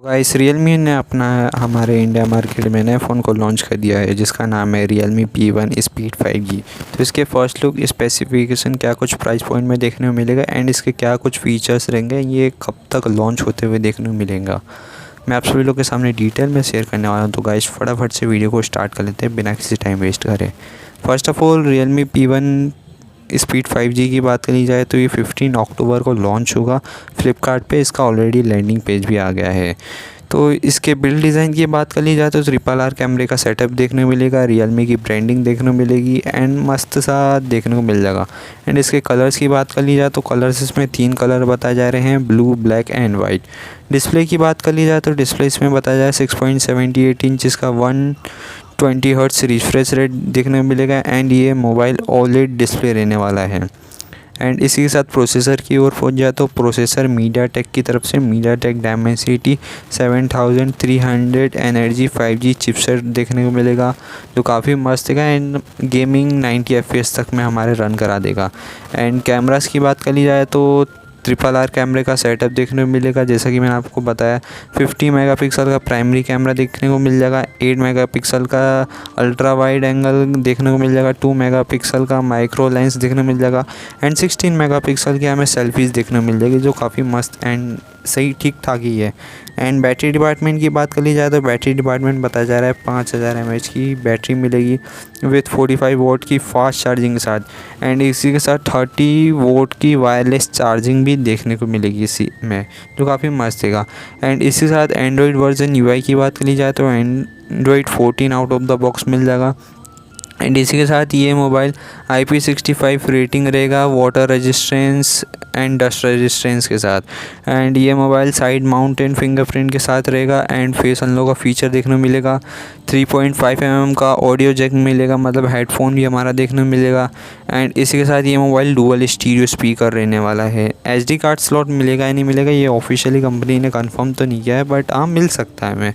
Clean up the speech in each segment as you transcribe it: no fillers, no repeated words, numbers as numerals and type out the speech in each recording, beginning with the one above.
Guys Realme ने अपना हमारे इंडिया मार्केट में नए फ़ोन को लॉन्च कर दिया है जिसका नाम है रियलमी P1 स्पीड 5G। तो इसके फर्स्ट लुक स्पेसिफिकेशन क्या कुछ प्राइस पॉइंट में देखने को मिलेगा एंड इसके क्या कुछ फीचर्स रहेंगे, ये कब तक लॉन्च होते हुए देखने को मिलेगा, मैं आप सभी लोग के सामने डिटेल में शेयर करने वाला हूँ। तो गाइस फटाफट से वीडियो को स्टार्ट कर लेते हैं बिना किसी टाइम वेस्ट करे। First of all Realme P1 speed 5G की बात करी जाए तो ये 15 अक्टूबर को लॉन्च होगा फ्लिपकार्ट पे। इसका ऑलरेडी लैंडिंग पेज भी आ गया है। तो इसके बिल्ड डिज़ाइन की बात करी जाए तो RRR कैमरे का सेटअप देखने को मिलेगा, रियलमी की ब्रांडिंग देखने को मिलेगी एंड मस्त सा देखने को मिल जाएगा। एंड इसके कलर्स की बात करी जाए तो कलर्स इसमें 3 कलर बताए जा रहे हैं, blue, black and white. Display की बात करी जाए तो डिस्प्ले इसमें बताया जाए 6.78 इंच का 120 हर्ट्ज रिफ्रेश रेट देखने को मिलेगा एंड ये मोबाइल OLED डिस्प्ले रहने वाला है। एंड इसी के साथ प्रोसेसर की ओर पहुंच जाए तो प्रोसेसर मीडियाटेक की तरफ से MediaTek Dimensity 7300 energy 5G chipset देखने को मिलेगा जो काफ़ी मस्त है एंड गेमिंग 90 FPS तक में हमारे रन करा देगा। एंड कैमरास की बात करी जाए तो RRR कैमरे का सेटअप देखने को मिलेगा, जैसा कि मैंने आपको बताया 50 मेगापिक्सल का प्राइमरी कैमरा देखने को मिल जाएगा, 8 मेगापिक्सल का अल्ट्रा वाइड एंगल देखने को मिल जाएगा, 2 मेगापिक्सल का माइक्रो लेंस देखने को मिल जाएगा एंड 16 मेगापिक्सल की हमें सेल्फीज़ देखने को मिल जाएगी जो काफ़ी मस्त एंड सही ठीक ठाक ही है। एंड बैटरी डिपार्टमेंट की बात करी जाए तो बैटरी डिपार्टमेंट बताया जा रहा है 5000 mAh की बैटरी मिलेगी विथ 45 वोल्ट की फास्ट चार्जिंग के साथ एंड इसी के साथ 30 वोल्ट की वायरलेस चार्जिंग भी देखने को मिलेगी इसी में जो काफ़ी मस्त है। एंड इसी के साथ एंड्रॉयड वर्जन UI की बात करी जाए तो Android 14 out of the box मिल जाएगा। एंड इसी के साथ ये मोबाइल IP65 रेटिंग रहेगा water resistance and dust resistance के साथ। एंड ये मोबाइल साइड माउंटेन फिंगरप्रिंट के साथ रहेगा एंड फेस अनलॉक का फीचर देखने को मिलेगा। 3.5 mm का ऑडियो जैक मिलेगा, मतलब हेडफोन भी हमारा देखने को मिलेगा। एंड इसी के साथ ये मोबाइल डुअल स्टीरियो स्पीकर रहने वाला है। SD कार्ड स्लॉट मिलेगा या नहीं मिलेगा ये ऑफिशियली कंपनी ने कंफर्म तो नहीं किया है, बट हाँ मिल सकता है हमें।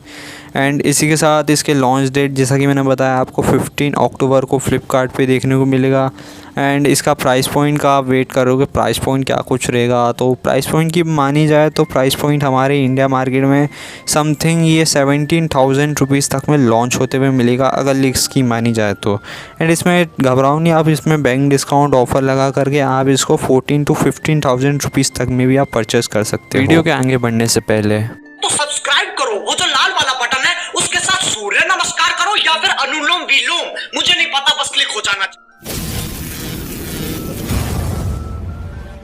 एंड इसी के साथ इसके लॉन्च डेट जैसा कि मैंने बताया आपको 15 अक्टूबर को फ्लिपकार्ट पे देखने को मिलेगा। एंड इसका प्राइस पॉइंट का आप वेट करोगे प्राइस पॉइंट क्या कुछ रहेगा, तो प्राइस पॉइंट की मानी जाए तो प्राइस पॉइंट हमारे इंडिया मार्केट में समथिंग ये 17,000 रुपीज़ तक में लॉन्च होते हुए मिलेगा अगर लिक्स की मानी जाए तो। एंड इसमें घबराओ नहीं, आप इसमें बैंक डिस्काउंट ऑफर लगा करके आप इसको 14 to 15,000 रुपीज़ तक में भी आप परचेस कर सकते हो। वीडियो के आगे बढ़ने से पहले तो सब्सक्राइब करो, वो जो लाल वाला बटन है उसके साथ सूर्य नमस्कार करो या फिर अनुलोम विलोम, मुझे नहीं पता, बस क्लिक हो जाना चाहिए।